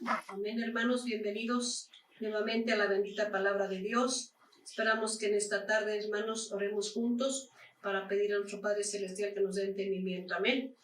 Amén, hermanos, bienvenidos nuevamente a la bendita palabra de Dios. Esperamos que en esta tarde, hermanos, oremos juntos para pedir a nuestro Padre Celestial que nos dé entendimiento. Amén.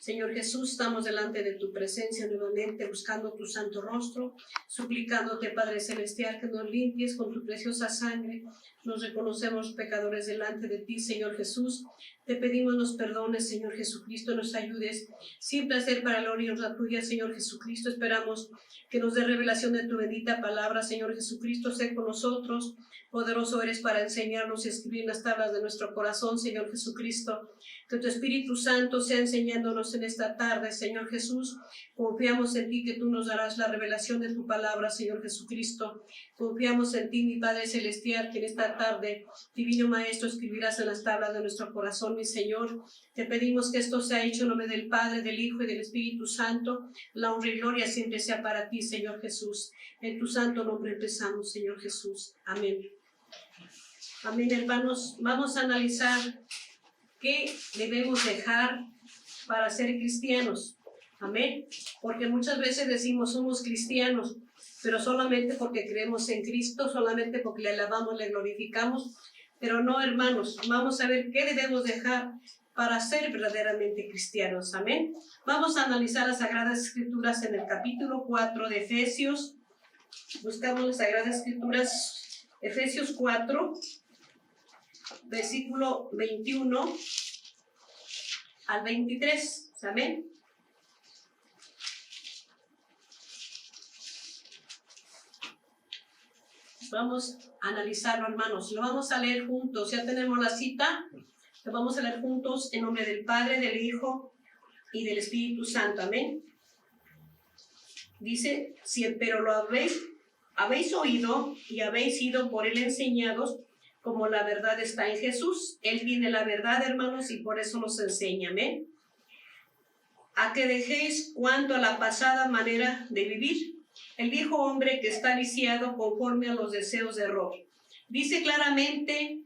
Señor Jesús, estamos delante de tu presencia nuevamente, buscando tu santo rostro, suplicándote, Padre Celestial, que nos limpies con tu preciosa sangre. Nos reconocemos pecadores delante de ti, Señor Jesús. Te pedimos nos perdones, Señor Jesucristo, nos ayudes siempre a hacer para la gloria y honra tuya, Señor Jesucristo. Esperamos que nos dé revelación de tu bendita palabra, Señor Jesucristo. Sé con nosotros, poderoso eres para enseñarnos y escribir en las tablas de nuestro corazón, Señor Jesucristo. Que tu Espíritu Santo sea enseñándonos en esta tarde, Señor Jesús. Confiamos en ti, que tú nos darás la revelación de tu palabra, Señor Jesucristo. Confiamos en ti, mi Padre Celestial, que en esta tarde, Divino Maestro, escribirás en las tablas de nuestro corazón, mi Señor. Te pedimos que esto sea hecho en nombre del Padre, del Hijo y del Espíritu Santo. La honra y gloria siempre sea para ti, Señor Jesús. En tu santo nombre empezamos, Señor Jesús. Amén. Amén, hermanos. Vamos a analizar qué debemos dejar para ser cristianos. Amén. Porque muchas veces decimos somos cristianos, pero solamente porque creemos en Cristo, solamente porque le alabamos, le glorificamos. Pero no, hermanos, vamos a ver qué debemos dejar para ser verdaderamente cristianos. Amén. Vamos a analizar las Sagradas Escrituras en el capítulo 4 de Efesios. Buscamos las Sagradas Escrituras, Efesios 4, versículo 21 al 23. Amén. Vamos a analizarlo, hermanos. Lo vamos a leer juntos. Ya tenemos la cita. Lo vamos a leer juntos en nombre del Padre, del Hijo y del Espíritu Santo. Amén. Dice, si pero lo habéis oído y habéis sido por él enseñados, como la verdad está en Jesús. Él tiene la verdad, hermanos, y por eso nos enseña. Amén. A que dejéis cuanto a la pasada manera de vivir, el viejo hombre que está viciado conforme a los deseos de error. Dice claramente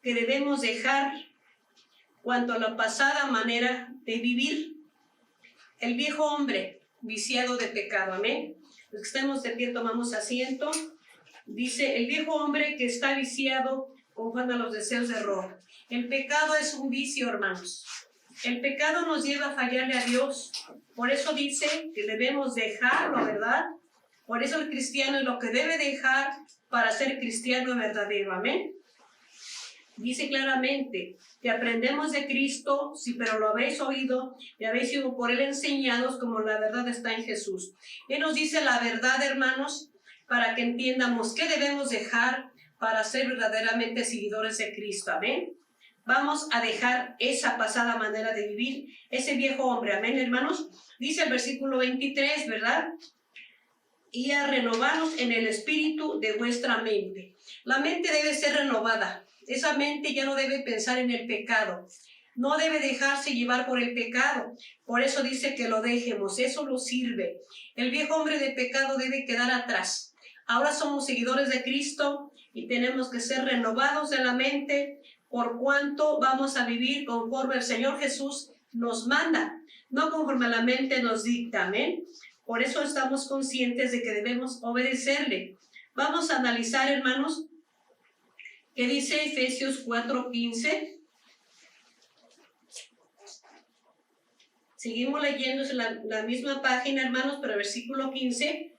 que debemos dejar cuanto a la pasada manera de vivir, el viejo hombre viciado de pecado. Amén. Los que estemos de pie tomamos asiento. Dice, el viejo hombre que está viciado conforme a los deseos de error. El pecado es un vicio, hermanos. El pecado nos lleva a fallarle a Dios. Por eso dice que debemos dejarlo, ¿verdad? Por eso el cristiano es lo que debe dejar para ser cristiano verdadero. Amén. Dice claramente que aprendemos de Cristo, sí, pero lo habéis oído y habéis sido por él enseñados, como la verdad está en Jesús. Él nos dice la verdad, hermanos, para que entiendamos qué debemos dejar para ser verdaderamente seguidores de Cristo. Amén. Vamos a dejar esa pasada manera de vivir, ese viejo hombre. Amén, hermanos. Dice el versículo 23, ¿verdad? Y a renovarnos en el espíritu de vuestra mente. La mente debe ser renovada. Esa mente ya no debe pensar en el pecado. No debe dejarse llevar por el pecado. Por eso dice que lo dejemos. Eso nos sirve. El viejo hombre de pecado debe quedar atrás. Ahora somos seguidores de Cristo y tenemos que ser renovados de la mente, por cuanto vamos a vivir conforme el Señor Jesús nos manda, no conforme la mente nos dicta. Amén. Por eso estamos conscientes de que debemos obedecerle. Vamos a analizar, hermanos, qué dice Efesios 4:15. Seguimos leyendo la misma página, hermanos, pero el versículo 15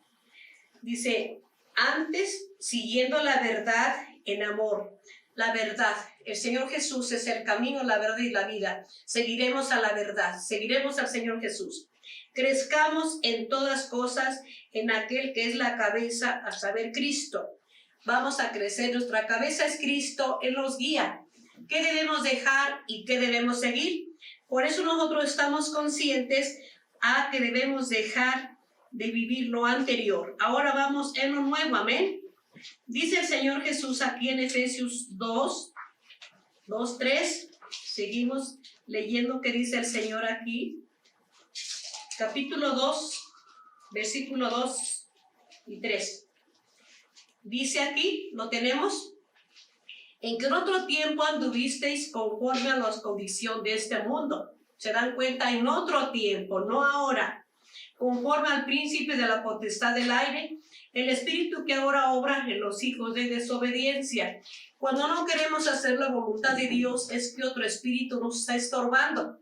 dice, antes, siguiendo la verdad en amor. La verdad, el Señor Jesús es el camino, la verdad y la vida. Seguiremos a la verdad, seguiremos al Señor Jesús. Crezcamos en todas cosas en aquel que es la cabeza, a saber, Cristo. Vamos a crecer, nuestra cabeza es Cristo, Él nos guía. ¿Qué debemos dejar y qué debemos seguir? Por eso nosotros estamos conscientes a que debemos dejar de vivir lo anterior. Ahora vamos en lo nuevo, amén. Dice el Señor Jesús aquí en Efesios 2:3. Seguimos leyendo qué dice el Señor aquí. Capítulo 2, versículo 2 y 3. Dice aquí, ¿lo tenemos? En que en otro tiempo anduvisteis conforme a la condición de este mundo. ¿Se dan cuenta? En otro tiempo, no ahora. conforme al príncipe de la potestad del aire, el espíritu que ahora obra en los hijos de desobediencia. Cuando no queremos hacer la voluntad de Dios, es que otro espíritu nos está estorbando.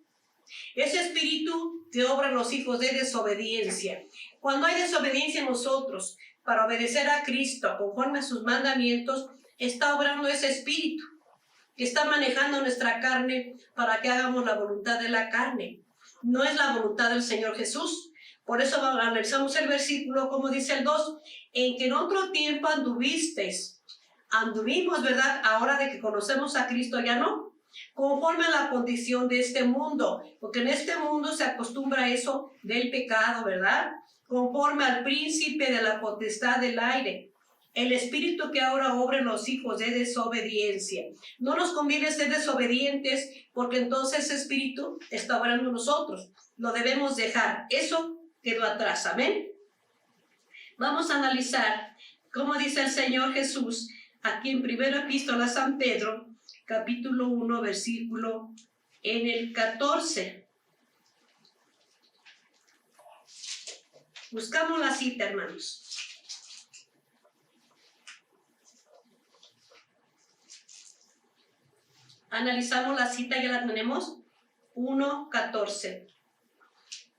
Ese espíritu que obra en los hijos de desobediencia. Cuando hay desobediencia en nosotros para obedecer a Cristo conforme a sus mandamientos, está obrando ese espíritu que está manejando nuestra carne para que hagamos la voluntad de la carne. No es la voluntad del Señor Jesús. Por eso analizamos el versículo, como dice el 2, en que en otro tiempo anduvimos, ¿verdad? Ahora de que conocemos a Cristo ya no, conforme a la condición de este mundo, porque en este mundo se acostumbra a eso del pecado, ¿verdad? Conforme al príncipe de la potestad del aire, el espíritu que ahora obra en los hijos de desobediencia. No nos conviene ser desobedientes, porque entonces ese espíritu está obrando en nosotros. Lo debemos dejar. Eso quedó atrás. Amén. Vamos a analizar cómo dice el Señor Jesús aquí en Primera Epístola a San Pedro, capítulo 1, versículo en el 14. Buscamos la cita, hermanos. Analizamos la cita, ya la tenemos. 1:14.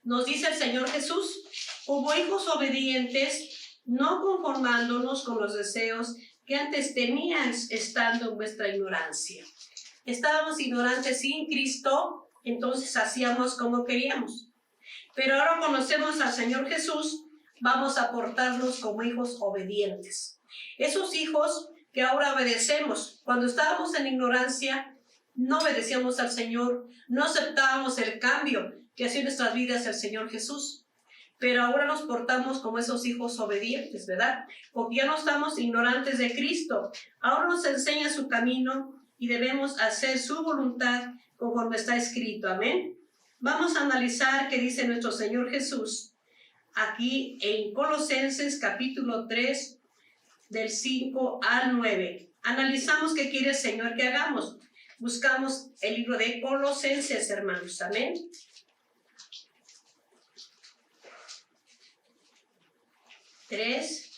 Nos dice el Señor Jesús: como hijos obedientes, no conformándonos con los deseos que antes tenías estando en vuestra ignorancia. Estábamos ignorantes sin Cristo, entonces hacíamos como queríamos. Pero ahora conocemos al Señor Jesús, vamos a portarnos como hijos obedientes. Esos hijos que ahora obedecemos. Cuando estábamos en ignorancia, no obedecíamos al Señor, no aceptábamos el cambio que hacía en nuestras vidas el Señor Jesús. Pero ahora nos portamos como esos hijos obedientes, ¿verdad? Porque ya no estamos ignorantes de Cristo. Ahora nos enseña su camino y debemos hacer su voluntad conforme está escrito. Amén. Vamos a analizar qué dice nuestro Señor Jesús aquí en Colosenses capítulo 3, del 5 al 9. Analizamos qué quiere el Señor que hagamos. Buscamos el libro de Colosenses, hermanos. Amén. Tres.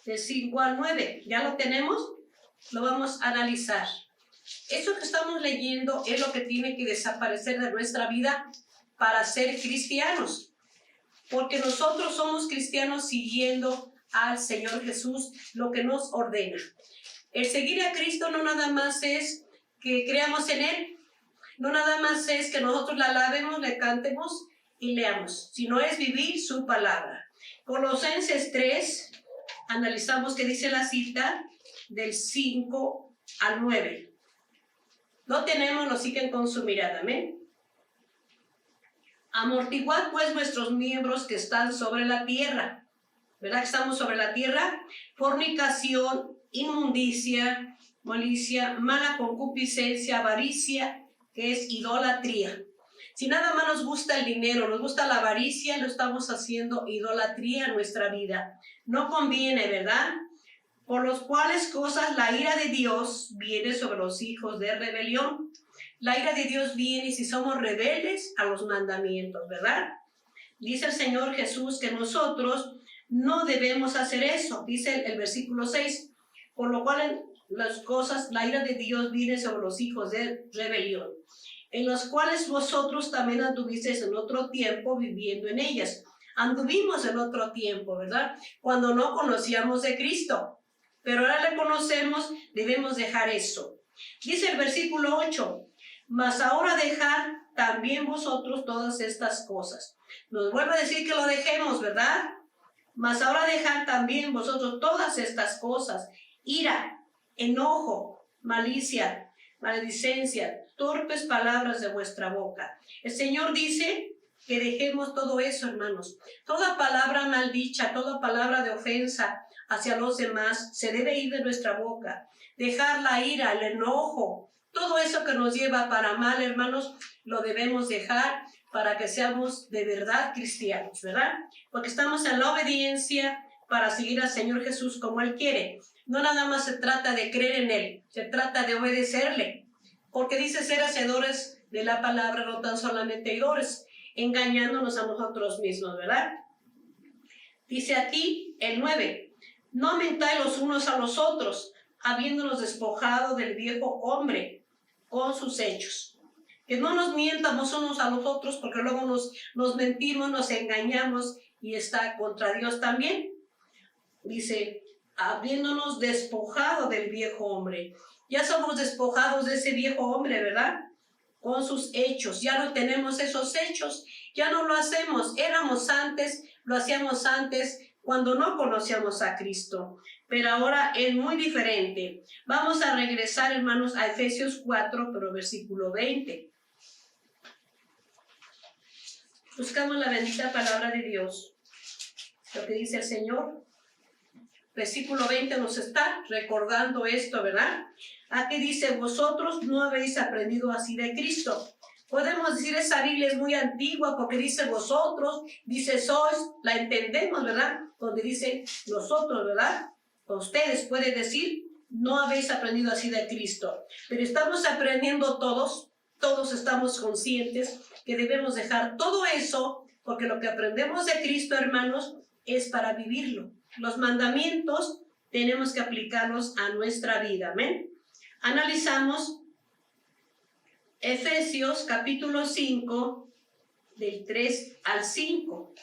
De 5 al 9. ¿Ya lo tenemos? Lo vamos a analizar. Eso que estamos leyendo es lo que tiene que desaparecer de nuestra vida para ser cristianos. Porque nosotros somos cristianos siguiendo al Señor Jesús, lo que nos ordena. El seguir a Cristo no nada más es que creamos en Él, no nada más es que nosotros la alabemos, le cantemos y leamos, sino es vivir su palabra. Colosenses 3, analizamos qué dice la cita del 5 al 9. Lo tenemos, lo siguen con su mirada, amén. Amortiguad pues vuestros miembros que están sobre la tierra, ¿verdad que estamos sobre la tierra? Fornicación, inmundicia, malicia, mala concupiscencia, avaricia, que es idolatría. Si nada más nos gusta el dinero, nos gusta la avaricia, lo estamos haciendo idolatría en nuestra vida. No conviene, ¿verdad? Por los cuales cosas la ira de Dios viene sobre los hijos de rebelión. La ira de Dios viene si somos rebeldes a los mandamientos, ¿verdad? Dice el Señor Jesús que nosotros no debemos hacer eso. Dice el versículo 6, por lo cual las cosas, la ira de Dios viene sobre los hijos de rebelión, en los cuales vosotros también anduvisteis en otro tiempo viviendo en ellas. Anduvimos en otro tiempo, ¿verdad? Cuando no conocíamos de Cristo. Pero ahora le conocemos, debemos dejar eso. Dice el versículo 8, mas ahora dejad también vosotros todas estas cosas. Nos vuelve a decir que lo dejemos, ¿verdad? Mas ahora dejad también vosotros todas estas cosas. Ira, enojo, malicia, maledicencia, torpes palabras de vuestra boca. El Señor dice que dejemos todo eso, hermanos. Toda palabra maldicha, toda palabra de ofensa hacia los demás se debe ir de nuestra boca. Dejar la ira, el enojo, todo eso que nos lleva para mal, hermanos, lo debemos dejar para que seamos de verdad cristianos, ¿verdad? Porque estamos en la obediencia para seguir al Señor Jesús como Él quiere. No nada más se trata de creer en Él, se trata de obedecerle. Porque dice ser hacedores de la palabra, no tan solamente oidores, engañándonos a nosotros mismos, ¿verdad? Dice aquí el 9, no mentáis los unos a los otros, habiéndonos despojado del viejo hombre con sus hechos. Que no nos mientamos unos a los otros, porque luego nos mentimos, nos engañamos y está contra Dios también. Dice, habiéndonos despojado del viejo hombre. Ya somos despojados de ese viejo hombre, ¿verdad? Con sus hechos. Ya no tenemos esos hechos. Ya no lo hacemos. Éramos antes, lo hacíamos antes cuando no conocíamos a Cristo. Pero ahora es muy diferente. Vamos a regresar, hermanos, a Efesios 4, pero versículo 20. Buscamos la bendita palabra de Dios. Lo que dice el Señor. Versículo 20 nos está recordando esto, ¿verdad? Aquí dice, vosotros no habéis aprendido así de Cristo. Podemos decir, esa Biblia es muy antigua porque dice vosotros, dice sois, la entendemos, ¿verdad? Donde dice nosotros, ¿verdad? Ustedes pueden decir, no habéis aprendido así de Cristo. Pero estamos aprendiendo todos estamos conscientes que debemos dejar todo eso, porque lo que aprendemos de Cristo, hermanos, es para vivirlo. Los mandamientos tenemos que aplicarlos a nuestra vida, ¿amén? Analizamos Efesios capítulo 5, del 3 al 5.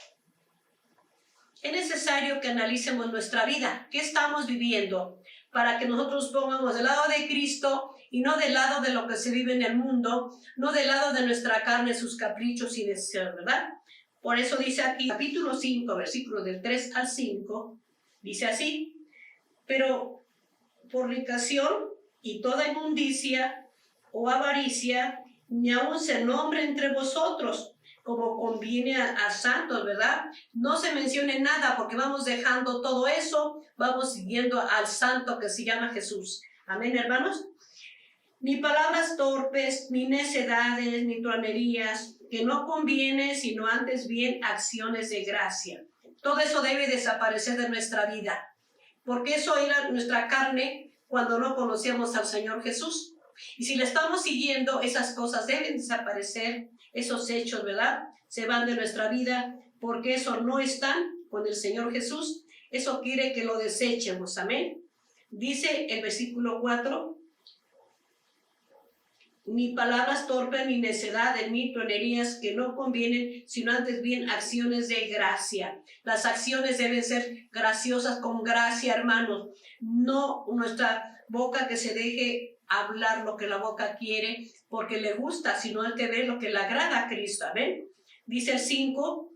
Es necesario que analicemos nuestra vida. ¿Qué estamos viviendo? Para que nosotros pongamos del lado de Cristo y no del lado de lo que se vive en el mundo, no del lado de nuestra carne, sus caprichos y deseos, ¿verdad? Por eso dice aquí, capítulo 5, versículos del 3 al 5, dice así, pero fornicación y toda inmundicia o avaricia, ni aun se nombre entre vosotros, como conviene a santos, ¿verdad? No se mencione nada porque vamos dejando todo eso, vamos siguiendo al santo que se llama Jesús. Amén, hermanos. Ni palabras torpes, ni necedades, ni truanerías, que no conviene, sino antes bien acciones de gracia. Todo eso debe desaparecer de nuestra vida, porque eso era nuestra carne cuando no conocíamos al Señor Jesús. Y si le estamos siguiendo, esas cosas deben desaparecer, esos hechos, ¿verdad? Se van de nuestra vida, porque eso no están con el Señor Jesús. Eso quiere que lo desechemos, amén. Dice el versículo 4, ni palabras torpes, ni necedades, ni truanerías que no convienen, sino antes bien acciones de gracia. Las acciones deben ser graciosas, con gracia, hermanos. No nuestra boca que se deje hablar lo que la boca quiere porque le gusta, sino el que ve lo que le agrada a Cristo. ¿Ven? Dice el 5,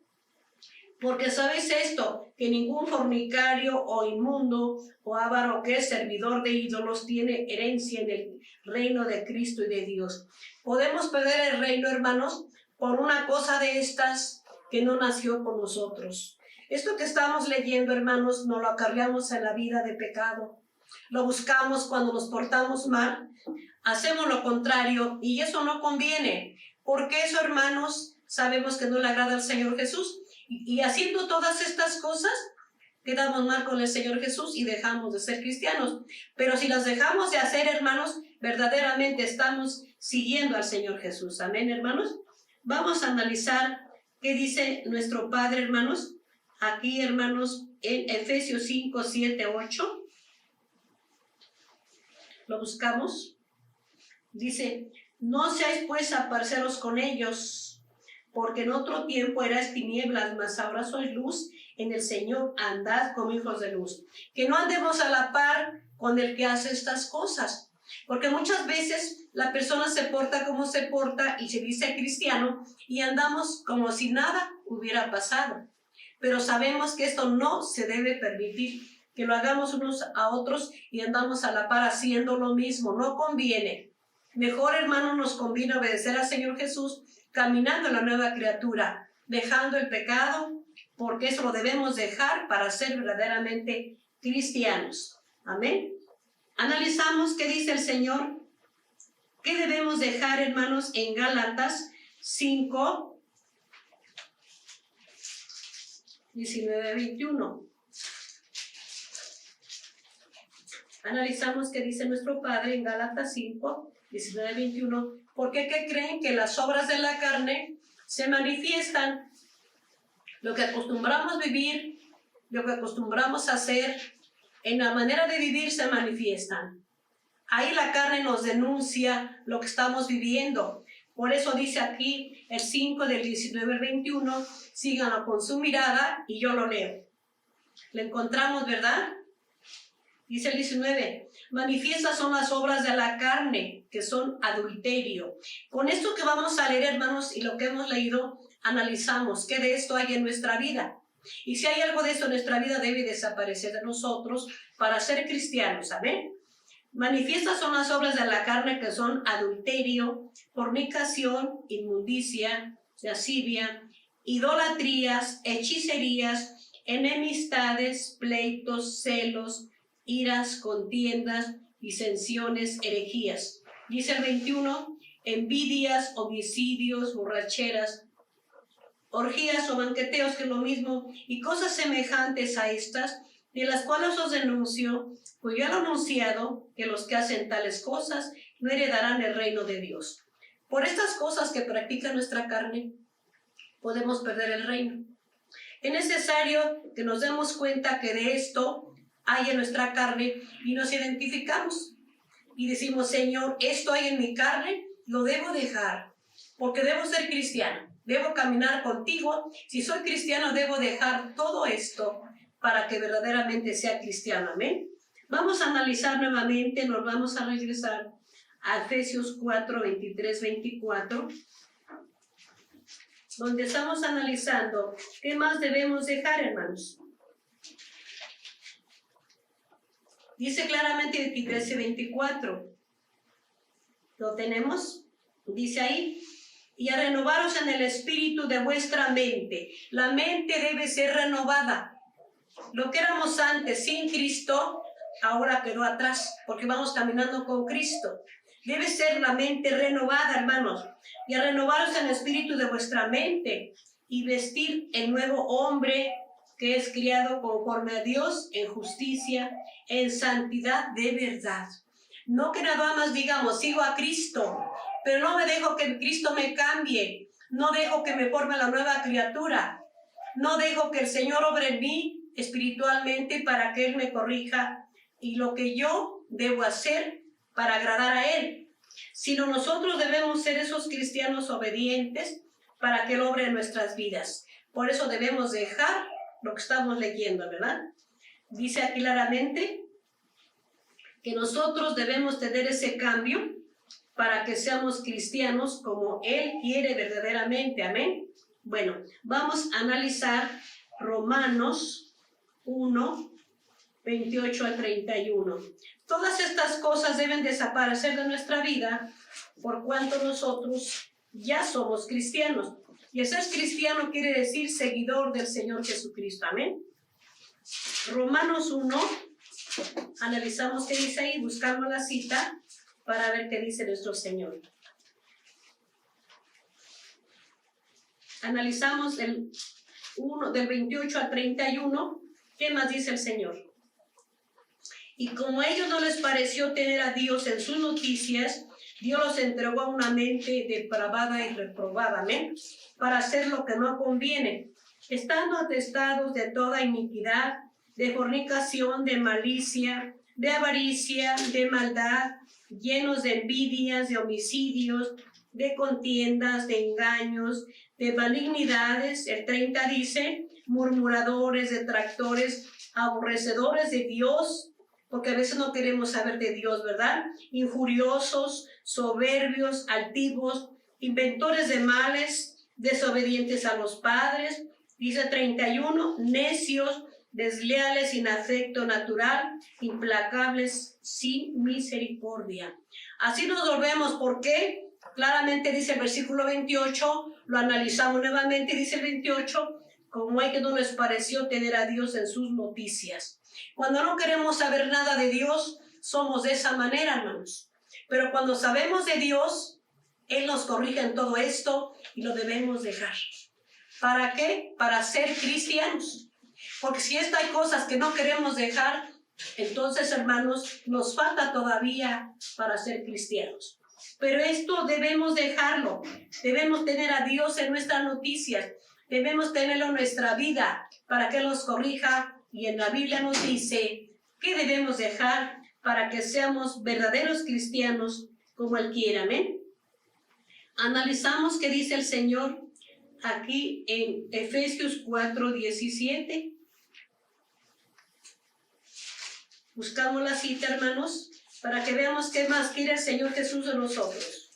porque sabéis esto, que ningún fornicario o inmundo o avaro que es servidor de ídolos tiene herencia en el reino de Cristo y de Dios. Podemos perder el reino, hermanos, por una cosa de estas que no nació con nosotros. Esto que estamos leyendo, hermanos, no lo acarreamos en la vida de pecado. Lo buscamos cuando nos portamos mal, hacemos lo contrario y eso no conviene. Porque eso, hermanos, sabemos que no le agrada al Señor Jesús. Y haciendo todas estas cosas, quedamos mal con el Señor Jesús y dejamos de ser cristianos. Pero si las dejamos de hacer, hermanos, verdaderamente estamos siguiendo al Señor Jesús. Amén, hermanos. Vamos a analizar qué dice nuestro Padre, hermanos. Aquí, hermanos, en Efesios 5, 7, 8. Lo buscamos. Dice, no seáis pues aparceros con ellos, porque en otro tiempo erais tinieblas, mas ahora sois luz en el Señor, andad como hijos de luz. Que no andemos a la par con el que hace estas cosas, porque muchas veces la persona se porta como se porta y se dice cristiano y andamos como si nada hubiera pasado. Pero sabemos que esto no se debe permitir, que lo hagamos unos a otros y andamos a la par haciendo lo mismo, no conviene. Mejor, hermano, nos conviene obedecer al Señor Jesús, caminando en la nueva criatura, dejando el pecado, porque eso lo debemos dejar para ser verdaderamente cristianos. Amén. Analizamos qué dice el Señor, qué debemos dejar, hermanos, en Gálatas 5, 19, 21. Analizamos qué dice nuestro Padre en Gálatas 5, 19, 21. Porque ¿qué creen? Que las obras de la carne se manifiestan. Lo que acostumbramos vivir, lo que acostumbramos hacer, en la manera de vivir se manifiestan. Ahí la carne nos denuncia lo que estamos viviendo. Por eso dice aquí el 5 del 19 al 21, síganlo con su mirada y yo lo leo. Lo encontramos, ¿verdad? Dice el 19, manifiestas son las obras de la carne, que son adulterio. Con esto que vamos a leer, hermanos, y lo que hemos leído, analizamos qué de esto hay en nuestra vida. Y si hay algo de esto en nuestra vida, debe desaparecer de nosotros para ser cristianos, ¿amén? Manifiestas son las obras de la carne, que son adulterio, fornicación, inmundicia, lascivia, idolatrías, hechicerías, enemistades, pleitos, celos, iras, contiendas, disensiones, herejías. Dice el 21, envidias, homicidios, borracheras, orgías o banqueteos, que es lo mismo, y cosas semejantes a estas, de las cuales os denuncio, pues yo he anunciado que los que hacen tales cosas no heredarán el reino de Dios. Por estas cosas que practica nuestra carne, podemos perder el reino. Es necesario que nos demos cuenta que de esto hay en nuestra carne y nos identificamos y decimos, Señor, esto hay en mi carne, lo debo dejar, porque debo ser cristiano, debo caminar contigo. Si soy cristiano, debo dejar todo esto para que verdaderamente sea cristiano, amén. Vamos a analizar nuevamente, nos vamos a regresar a Efesios 4, 23, 24, donde estamos analizando qué más debemos dejar, hermanos. Dice claramente 23 y 24. ¿Lo tenemos? Dice ahí, y a renovaros en el espíritu de vuestra mente. La mente debe ser renovada. Lo que éramos antes sin Cristo, ahora quedó atrás, porque vamos caminando con Cristo. Debe ser la mente renovada, hermanos. Y a renovaros en el espíritu de vuestra mente y vestir el nuevo hombre que es criado conforme a Dios en justicia, en santidad de verdad. No que nada más digamos, sigo a Cristo, pero no me dejo que Cristo me cambie, no dejo que me forme la nueva criatura, no dejo que el Señor obre en mí espiritualmente para que Él me corrija y lo que yo debo hacer para agradar a Él, sino nosotros debemos ser esos cristianos obedientes para que Él obre en nuestras vidas. Por eso debemos dejar lo que estamos leyendo, ¿verdad? Dice aquí claramente que nosotros debemos tener ese cambio para que seamos cristianos como Él quiere verdaderamente, amén. Bueno, vamos a analizar Romanos 1, 28 al 31. Todas estas cosas deben desaparecer de nuestra vida por cuanto nosotros ya somos cristianos. Y el ser cristiano quiere decir seguidor del Señor Jesucristo, amén. Romanos 1, analizamos qué dice ahí, buscamos la cita para ver qué dice nuestro Señor. Analizamos el 1 del 28 al 31, ¿qué más dice el Señor? Y como a ellos no les pareció tener a Dios en sus noticias, Dios los entregó a una mente depravada y reprobada, amén, para hacer lo que no conviene, estando atestados de toda iniquidad, de fornicación, de malicia, de avaricia, de maldad, llenos de envidias, de homicidios, de contiendas, de engaños, de malignidades. El 30 dice, murmuradores, detractores, aborrecedores de Dios, porque a veces no queremos saber de Dios, ¿verdad? Injuriosos, soberbios, altivos, inventores de males, desobedientes a los padres. Dice 31, necios, desleales, sin afecto natural, implacables, sin misericordia. Así nos volvemos. ¿Por qué? Claramente dice el versículo 28, lo analizamos nuevamente, dice el 28, como hay que no les pareció tener a Dios en sus noticias. Cuando no queremos saber nada de Dios, somos de esa manera, hermanos. Pero cuando sabemos de Dios, Él nos corrige en todo esto y lo debemos dejar. ¿Para qué? Para ser cristianos. Porque si hay cosas que no queremos dejar, Entonces, hermanos, nos falta todavía para ser cristianos. Pero esto debemos dejarlo. Debemos tener a Dios en nuestras noticias. Debemos tenerlo en nuestra vida para que nos corrija. Y en la Biblia nos dice que debemos dejar para que seamos verdaderos cristianos como Él quiere. Amén. Analizamos qué dice el Señor aquí en Efesios 4:17. Buscamos la cita, hermanos, para que veamos qué más quiere el Señor Jesús de nosotros.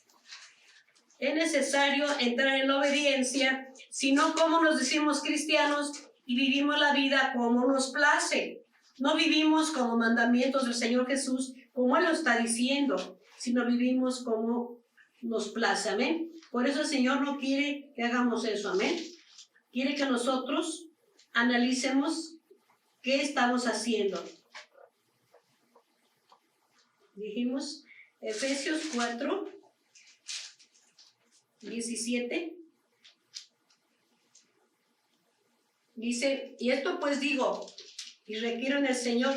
Es necesario entrar en la obediencia, sino como nos decimos cristianos y vivimos la vida como nos place. No vivimos como mandamientos del Señor Jesús, como Él lo está diciendo, sino vivimos como nos place. Amén. Por eso el Señor no quiere que hagamos eso. Amén. Quiere que nosotros analicemos qué estamos haciendo. Dijimos Efesios 4:17. Dice, y esto pues digo, y requiero en el Señor,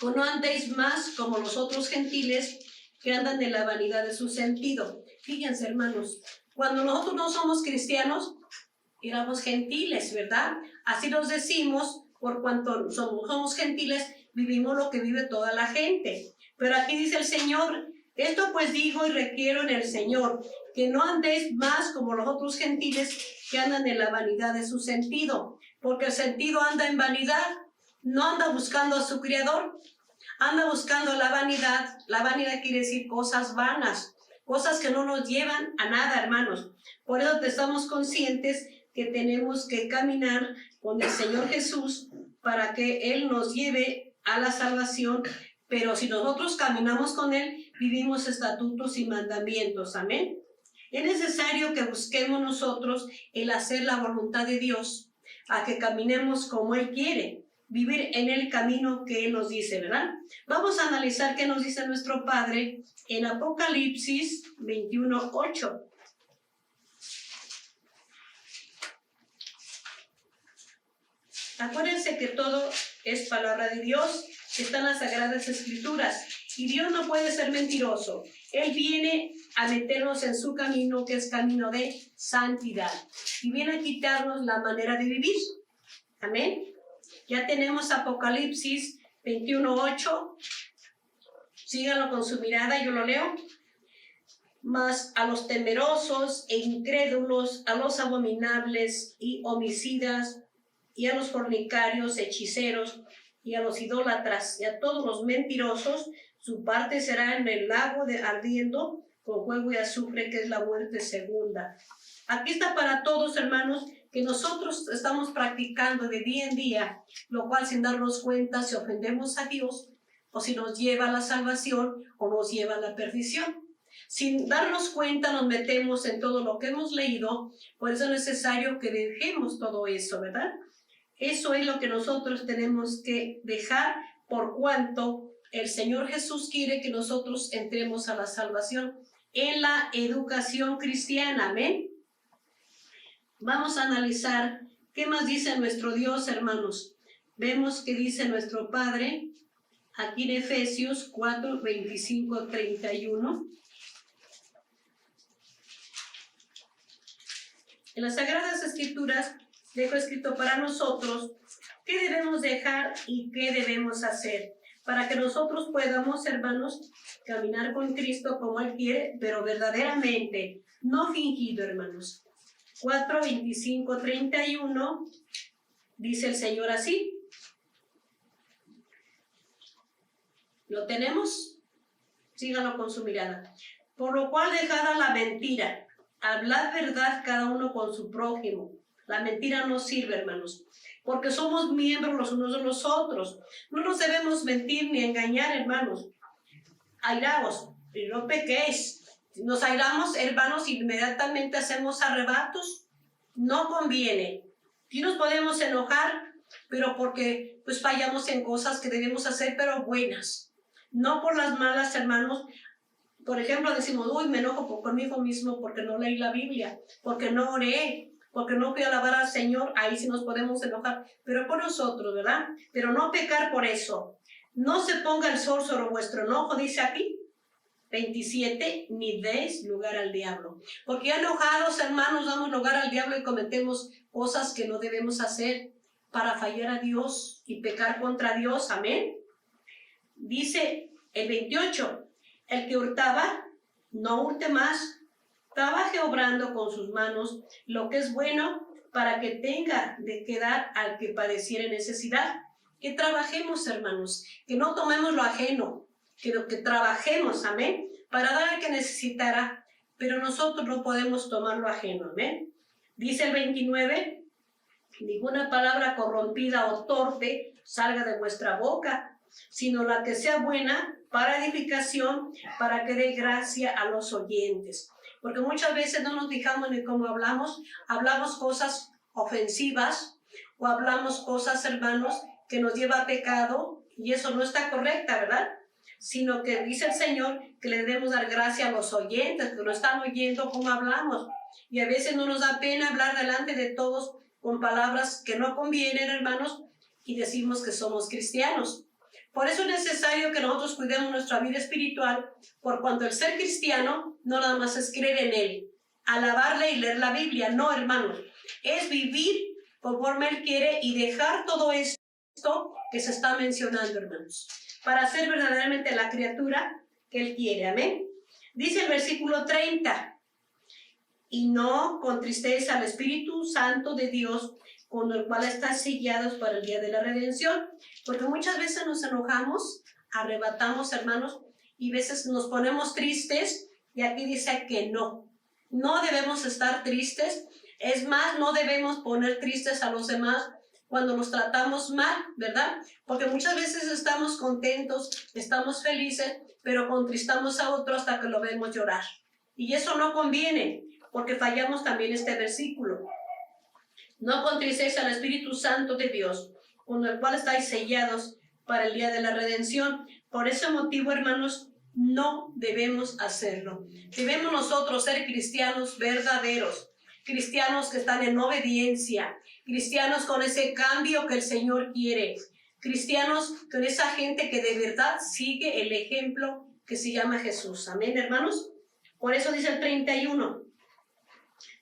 que no andéis más como los otros gentiles que andan en la vanidad de su sentido. Fíjense, hermanos, cuando nosotros no somos cristianos, éramos gentiles, ¿verdad? Así nos decimos, por cuanto somos gentiles, vivimos lo que vive toda la gente. Pero aquí dice el Señor, esto pues digo y requiero en el Señor, que no andéis más como los otros gentiles que andan en la vanidad de su sentido, porque el sentido anda en vanidad, no anda buscando a su Creador, anda buscando la vanidad. La vanidad quiere decir cosas vanas, cosas que no nos llevan a nada, hermanos. Por eso estamos conscientes que tenemos que caminar con el Señor Jesús para que Él nos lleve a la salvación. Pero si nosotros caminamos con Él, vivimos estatutos y mandamientos. Amén. Es necesario que busquemos nosotros el hacer la voluntad de Dios, a que caminemos como Él quiere, vivir en el camino que Él nos dice, ¿verdad? Vamos a analizar qué nos dice nuestro Padre en Apocalipsis 21:8. Acuérdense que todo es palabra de Dios, están las Sagradas Escrituras, y Dios no puede ser mentiroso. Él viene a meternos en su camino, que es camino de santidad, y viene a quitarnos la manera de vivir. Amén. Ya tenemos Apocalipsis 21:8. Síganlo con su mirada, yo lo leo. Mas a los temerosos e incrédulos, a los abominables y homicidas, y a los fornicarios, hechiceros, y a los idólatras, y a todos los mentirosos, su parte será en el lago de ardiendo con fuego y azufre, que es la muerte segunda. Aquí está para todos, hermanos, que nosotros estamos practicando de día en día, lo cual sin darnos cuenta si ofendemos a Dios, o si nos lleva a la salvación, o nos lleva a la perdición. Sin darnos cuenta nos metemos en todo lo que hemos leído, por eso es necesario que dejemos todo eso, ¿verdad? Eso es lo que nosotros tenemos que dejar, por cuanto el Señor Jesús quiere que nosotros entremos a la salvación en la educación cristiana. Amén. Vamos a analizar qué más dice nuestro Dios, hermanos. Vemos que dice nuestro Padre aquí en Efesios 4:25-31. En las Sagradas Escrituras dejo escrito para nosotros qué debemos dejar y qué debemos hacer, para que nosotros podamos, hermanos, caminar con Cristo como Él quiere, pero verdaderamente, no fingido, hermanos. 4:25-31 dice el Señor así. ¿Lo tenemos? Síganlo con su mirada. Por lo cual, dejada la mentira, hablad verdad cada uno con su prójimo. La mentira no sirve, hermanos, porque somos miembros los unos de los otros. No nos debemos mentir ni engañar, hermanos. Airaos, y no pequéis. Si nos airamos, hermanos, inmediatamente hacemos arrebatos. No conviene. Sí nos podemos enojar, pero porque pues fallamos en cosas que debemos hacer, pero buenas. No por las malas, hermanos. Por ejemplo, decimos, uy, me enojo conmigo mismo porque no leí la Biblia, porque no oré, porque no fui a alabar al Señor, ahí sí nos podemos enojar, pero por nosotros, ¿verdad? Pero no pecar por eso. No se ponga el sol sobre vuestro enojo, dice aquí, 27, ni deis lugar al diablo. Porque ya enojados, hermanos, damos lugar al diablo y cometemos cosas que no debemos hacer para fallar a Dios y pecar contra Dios. Amén. Dice el 28, el que hurtaba, no hurte más, trabaje obrando con sus manos lo que es bueno para que tenga de qué dar al que padeciere necesidad. Que trabajemos, hermanos, que no tomemos lo ajeno, que trabajemos, amén, para dar al que necesitara, pero nosotros no podemos tomar lo ajeno, amén. Dice el 29, ninguna palabra corrompida o torpe salga de vuestra boca, sino la que sea buena para edificación, para que dé gracia a los oyentes. Porque muchas veces no nos fijamos ni cómo hablamos cosas ofensivas o hablamos cosas, hermanos, que nos lleva a pecado, y eso no está correcta, ¿verdad? Sino que dice el Señor que le debemos dar gracia a los oyentes, que nos están oyendo cómo hablamos. Y a veces no nos da pena hablar delante de todos con palabras que no convienen, hermanos, y decimos que somos cristianos. Por eso es necesario que nosotros cuidemos nuestra vida espiritual, por cuanto el ser cristiano no nada más es creer en Él, alabarle y leer la Biblia, no, hermanos, es vivir conforme Él quiere y dejar todo esto que se está mencionando, hermanos, para ser verdaderamente la criatura que Él quiere, amén. Dice el versículo 30, y no contristéis al Espíritu Santo de Dios, con el cual están sellados para el día de la redención, porque muchas veces nos enojamos, arrebatamos, hermanos, y veces nos ponemos tristes, y aquí dice que no debemos estar tristes, es más, no debemos poner tristes a los demás cuando nos tratamos mal, ¿verdad? Porque muchas veces estamos contentos, estamos felices, pero contristamos a otro hasta que lo vemos llorar, y eso no conviene, porque fallamos también este versículo. No contristéis al Espíritu Santo de Dios, con el cual estáis sellados para el día de la redención. Por ese motivo, hermanos, no debemos hacerlo. Debemos nosotros ser cristianos verdaderos, cristianos que están en obediencia, cristianos con ese cambio que el Señor quiere, cristianos con esa gente que de verdad sigue el ejemplo que se llama Jesús. Amén, hermanos. Por eso dice el 31,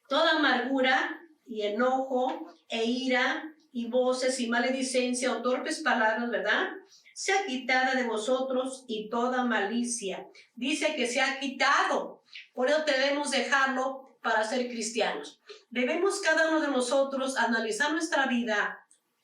toda amargura y enojo e ira y voces y maledicencia o torpes palabras, ¿verdad?, sea quitada de vosotros, y toda malicia. Dice que se ha quitado. Por eso debemos dejarlo para ser cristianos. Debemos cada uno de nosotros analizar nuestra vida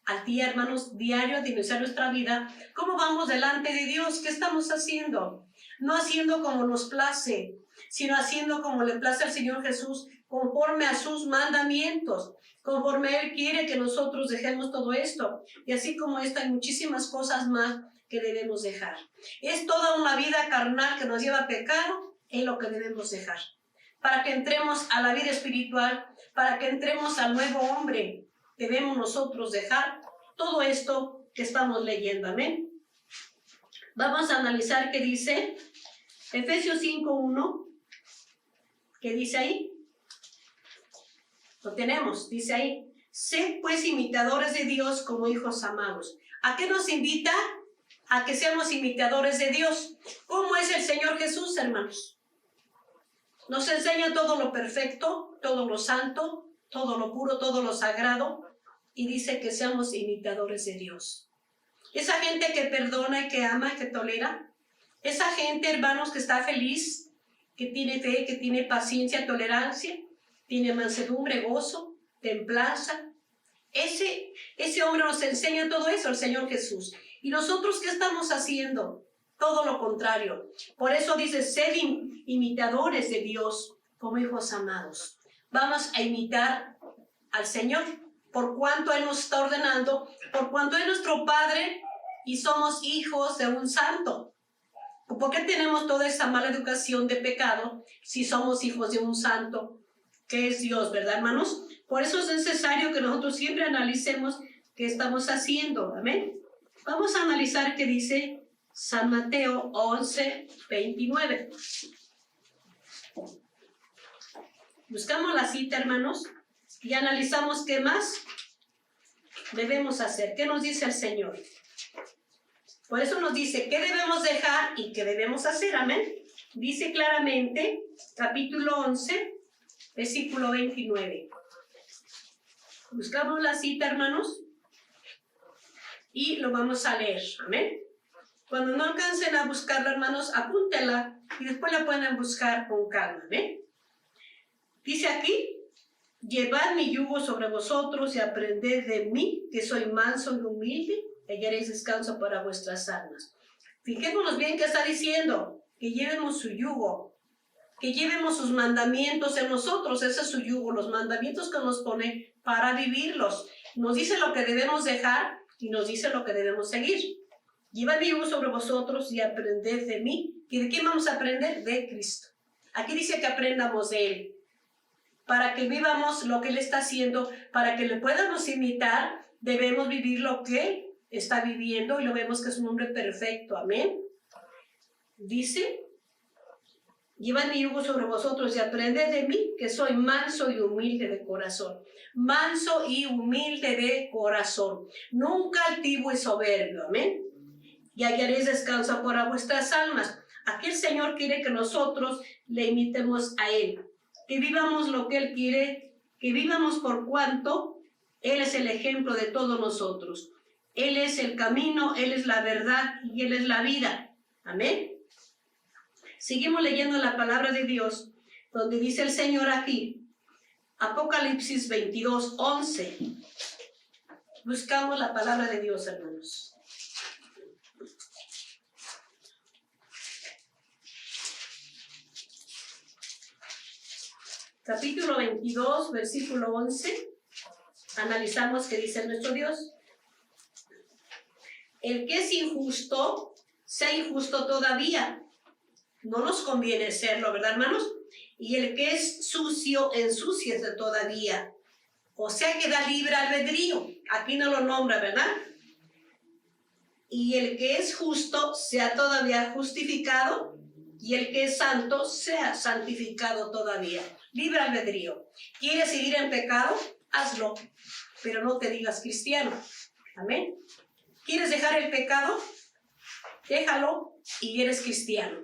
al día, hermanos, diario, de iniciar nuestra vida. ¿Cómo vamos delante de Dios? ¿Qué estamos haciendo? No haciendo como nos place, sino haciendo como le place al Señor Jesús, conforme a sus mandamientos, conforme Él quiere que nosotros dejemos todo esto. Y así como esta, hay muchísimas cosas más que debemos dejar. Es toda una vida carnal que nos lleva a pecado, es lo que debemos dejar. Para que entremos a la vida espiritual, para que entremos al nuevo hombre, debemos nosotros dejar todo esto que estamos leyendo. Amén. Vamos a analizar qué dice Efesios 5:1. ¿Qué dice ahí? Lo tenemos, dice ahí. Sed pues imitadores de Dios como hijos amados. ¿A qué nos invita? A que seamos imitadores de Dios. ¿Cómo es el Señor Jesús, hermanos? Nos enseña todo lo perfecto, todo lo santo, todo lo puro, todo lo sagrado, y dice que seamos imitadores de Dios. Esa gente que perdona y que ama, que tolera, esa gente, hermanos, que está feliz, que tiene fe, que tiene paciencia, tolerancia, tiene mansedumbre, gozo, templanza. Ese hombre nos enseña todo eso, el Señor Jesús. ¿Y nosotros qué estamos haciendo? Todo lo contrario. Por eso dice, sed imitadores de Dios como hijos amados. Vamos a imitar al Señor, por cuanto Él nos está ordenando, por cuanto Él es nuestro Padre y somos hijos de un santo. ¿Por qué tenemos toda esa mala educación de pecado si somos hijos de un santo que es Dios, verdad, hermanos? Por eso es necesario que nosotros siempre analicemos qué estamos haciendo. Amén. Vamos a analizar qué dice San Mateo 11:29. Buscamos la cita, hermanos, Y analizamos qué más debemos hacer. ¿Qué nos dice el Señor? Por eso nos dice qué debemos dejar y qué debemos hacer. Amén. Dice claramente, capítulo 11, versículo 29. Buscamos la cita, hermanos, y lo vamos a leer. Amén. Cuando no alcancen a buscarla, hermanos, apúntenla y después la pueden buscar con calma. Amén. Dice aquí, llevad mi yugo sobre vosotros y aprended de mí, que soy manso y humilde, y hallaréis descanso para vuestras almas. Fijémonos bien qué está diciendo, que llevemos su yugo, que llevemos sus mandamientos en nosotros. Ese es su yugo, los mandamientos que nos pone para vivirlos. Nos dice lo que debemos dejar y nos dice lo que debemos seguir. Llevad mi yugo sobre vosotros y aprended de mí. ¿Y de quién vamos a aprender? De Cristo. Aquí dice que aprendamos de Él, para que vivamos lo que Él está haciendo, para que le podamos imitar, debemos vivir lo que Él está viviendo y lo vemos que es un hombre perfecto. Amén. Dice, llevad mi yugo sobre vosotros y aprended de mí, que soy manso y humilde de corazón. Manso y humilde de corazón. Nunca altivo y soberbio. Amén. Y hallaréis descanso para vuestras almas. Aquí el Señor quiere que nosotros le imitemos a Él. Que vivamos lo que Él quiere, que vivamos por cuanto Él es el ejemplo de todos nosotros. Él es el camino, Él es la verdad y Él es la vida. Amén. Seguimos leyendo la palabra de Dios, donde dice el Señor aquí, Apocalipsis 22, 11. Buscamos la palabra de Dios, hermanos. Capítulo 22, versículo 11. Analizamos qué dice nuestro Dios. El que es injusto, sea injusto todavía. No nos conviene serlo, ¿verdad, hermanos? Y el que es sucio, ensúciese todavía. O sea que da libre albedrío. Aquí no lo nombra, ¿verdad? Y el que es justo, sea todavía justificado. Y el que es santo, sea santificado todavía. Libre albedrío. ¿Quieres seguir en pecado? Hazlo. Pero no te digas cristiano. Amén. ¿Quieres dejar el pecado? Déjalo y eres cristiano.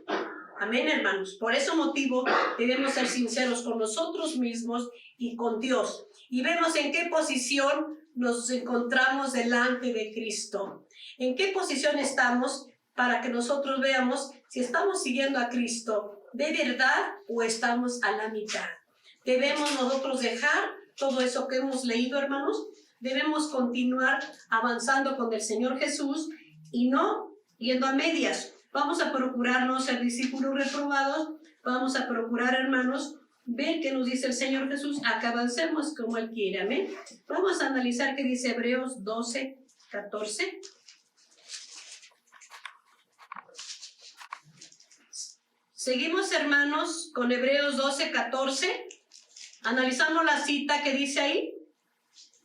Amén, hermanos. Por ese motivo debemos ser sinceros con nosotros mismos y con Dios. Y vemos en qué posición nos encontramos delante de Cristo. En qué posición estamos para que nosotros veamos si estamos siguiendo a Cristo de verdad o estamos a la mitad. Debemos nosotros dejar todo eso que hemos leído, hermanos. Debemos continuar avanzando con el Señor Jesús y no yendo a medias. Vamos a procurar no ser discípulos reprobados. Vamos a procurar, hermanos, ver qué nos dice el Señor Jesús, a que avancemos como Él quiere. Amén. Vamos a analizar qué dice Hebreos 12, 14. Seguimos, hermanos, con Hebreos 12, 14. Analizamos la cita que dice ahí.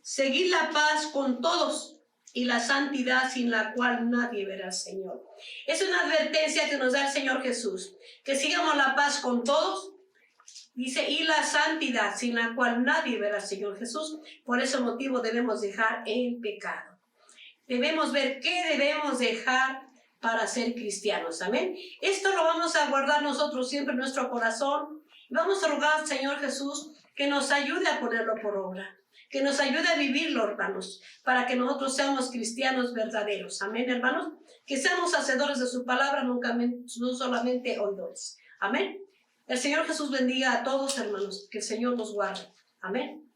Seguid la paz con todos y la santidad sin la cual nadie verá al Señor. Es una advertencia que nos da el Señor Jesús. Que sigamos la paz con todos. Dice, y la santidad sin la cual nadie verá al Señor Jesús. Por ese motivo debemos dejar el pecado. Debemos ver qué debemos dejar para ser cristianos. Amén. Esto lo vamos a guardar nosotros siempre en nuestro corazón. Vamos a rogar al Señor Jesús que nos ayude a ponerlo por obra. Que nos ayude a vivirlo, hermanos, para que nosotros seamos cristianos verdaderos. Amén, hermanos. Que seamos hacedores de su palabra, no solamente oidores. Amén. El Señor Jesús bendiga a todos, hermanos. Que el Señor nos guarde. Amén.